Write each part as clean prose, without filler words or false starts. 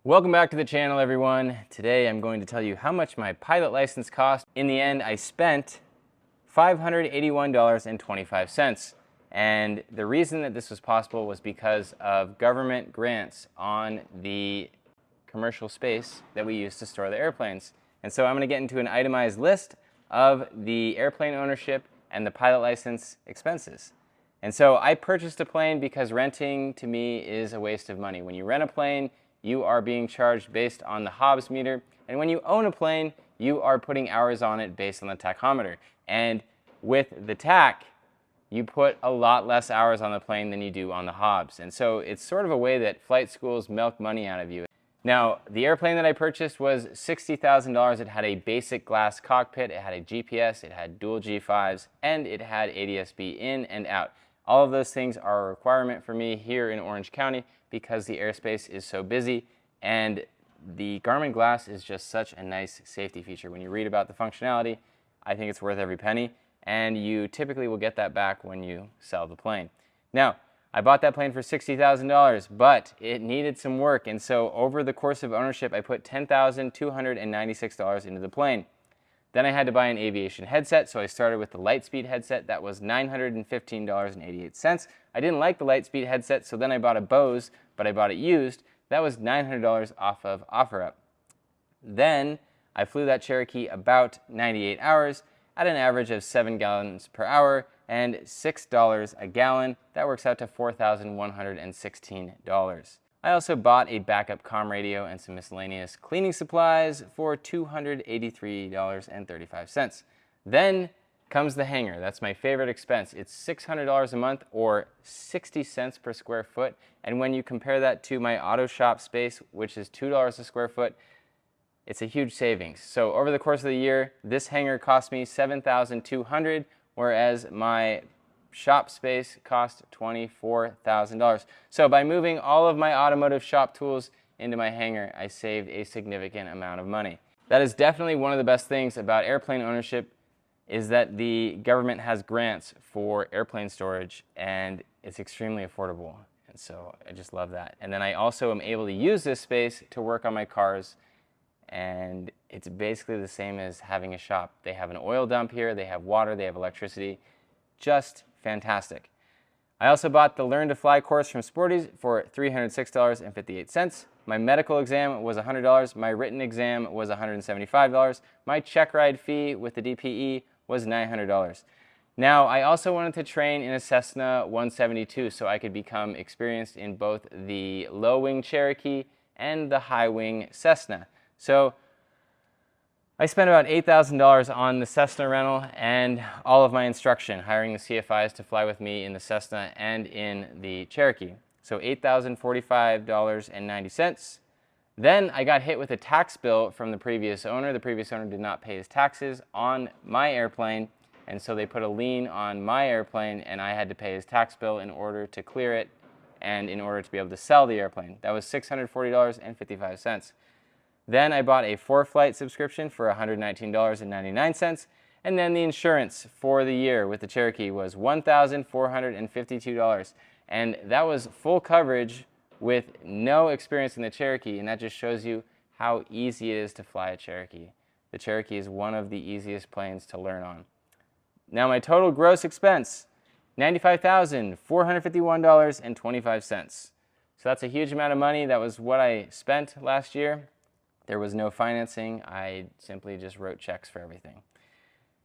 Welcome back to the channel, everyone. Today I'm going to tell you how much my pilot license cost. In the end, I spent $581.25. And the reason that this was possible was because of government grants on the commercial space that we use to store the airplanes. And so I'm going to get into an itemized list of the airplane ownership and the pilot license expenses. And so I purchased a plane because renting to me is a waste of money. When you rent a plane, you are being charged based on the Hobbs meter. And when you own a plane, you are putting hours on it based on the tachometer. And with the tach, you put a lot less hours on the plane than you do on the Hobbs. And so it's sort of a way that flight schools milk money out of you. Now, the airplane that I purchased was $60,000. It had a basic glass cockpit, it had a GPS, it had dual G5s, and it had ADS-B in and out. All of those things are a requirement for me here in Orange County because the airspace is so busy, and the Garmin glass is just such a nice safety feature. When you read about the functionality, I think it's worth every penny, and you typically will get that back when you sell the plane. Now, I bought that plane for $60,000, but it needed some work, and so over the course of ownership, I put $10,296 into the plane. Then I had to buy an aviation headset, so I started with the Lightspeed headset. That was $915.88. I didn't like the Lightspeed headset, so then I bought a Bose, but I bought it used. That was $900 off of OfferUp. Then I flew that Cherokee about 98 hours at an average of 7 gallons per hour and $6 a gallon. That works out to $4,116. I also bought a backup comm radio and some miscellaneous cleaning supplies for $283.35. Then comes the hangar. That's my favorite expense. It's $600 a month or 60 cents per square foot. And when you compare that to my auto shop space, which is $2 a square foot, it's a huge savings. So over the course of the year, this hangar cost me $7,200, whereas my shop space cost $24,000. So by moving all of my automotive shop tools into my hangar, I saved a significant amount of money. That is definitely one of the best things about airplane ownership, is that the government has grants for airplane storage, and it's extremely affordable. And so I just love that. And then I also am able to use this space to work on my cars, and it's basically the same as having a shop. They have an oil dump here, they have water, they have electricity. Just fantastic. I also bought the Learn to Fly course from Subsidies for $306.58. My medical exam was $100. My written exam was $175. My check ride fee with the DPE was $900. Now, I also wanted to train in a Cessna 172 so I could become experienced in both the low-wing Cherokee and the high-wing Cessna. So I spent about $8,000 on the Cessna rental and all of my instruction, hiring the CFIs to fly with me in the Cessna and in the Cherokee. So $8,045.90. Then I got hit with a tax bill from the previous owner. The previous owner did not pay his taxes on my airplane, and so they put a lien on my airplane, and I had to pay his tax bill in order to clear it and in order to be able to sell the airplane. That was $640.55. Then I bought a 4-flight subscription for $119.99, and then the insurance for the year with the Cherokee was $1,452, and that was full coverage with no experience in the Cherokee, and that just shows you how easy it is to fly a Cherokee. The Cherokee is one of the easiest planes to learn on. Now my total gross expense, $95,451.25. So that's a huge amount of money. That was what I spent last year. There was no financing. I simply just wrote checks for everything.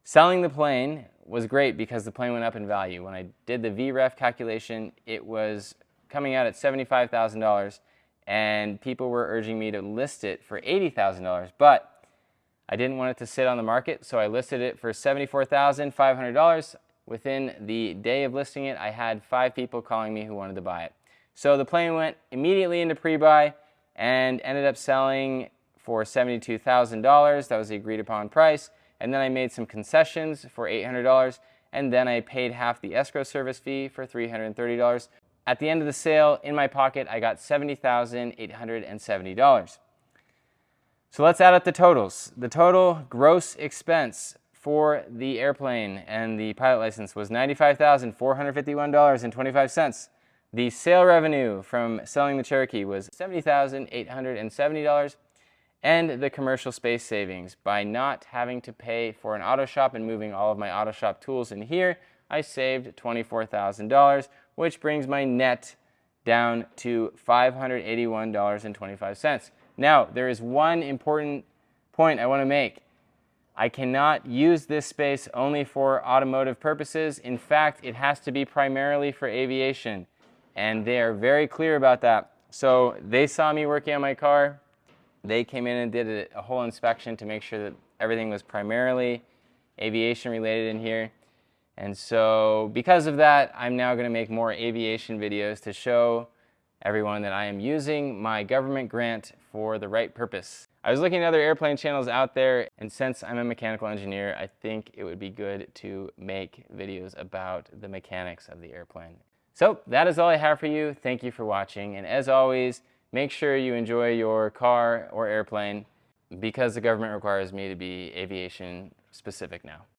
Selling the plane was great because the plane went up in value. When I did the VREF calculation, it was coming out at $75,000, and people were urging me to list it for $80,000, but I didn't want it to sit on the market, so I listed it for $74,500. Within the day of listing it, I had 5 people calling me who wanted to buy it. So the plane went immediately into pre-buy and ended up selling for $72,000. That was the agreed upon price. And then I made some concessions for $800, and then I paid half the escrow service fee for $330. At the end of the sale, in my pocket, I got $70,870. So let's add up the totals. The total gross expense for the airplane and the pilot license was $95,451.25. The sale revenue from selling the Cherokee was $70,870, and the commercial space savings by not having to pay for an auto shop and moving all of my auto shop tools in here, I saved $24,000, which brings my net down to $581.25. Now, there is one important point I want to make. I cannot use this space only for automotive purposes. In fact, it has to be primarily for aviation, and they are very clear about that. So they saw me working on my car. They came in and did a whole inspection to make sure that everything was primarily aviation related in here. And so because of that, I'm now going to make more aviation videos to show everyone that I am using my government grant for the right purpose. I was looking at other airplane channels out there, and since I'm a mechanical engineer, I think it would be good to make videos about the mechanics of the airplane. So that is all I have for you. Thank you for watching, and as always, make sure you enjoy your car or airplane, because the government requires me to be aviation specific now.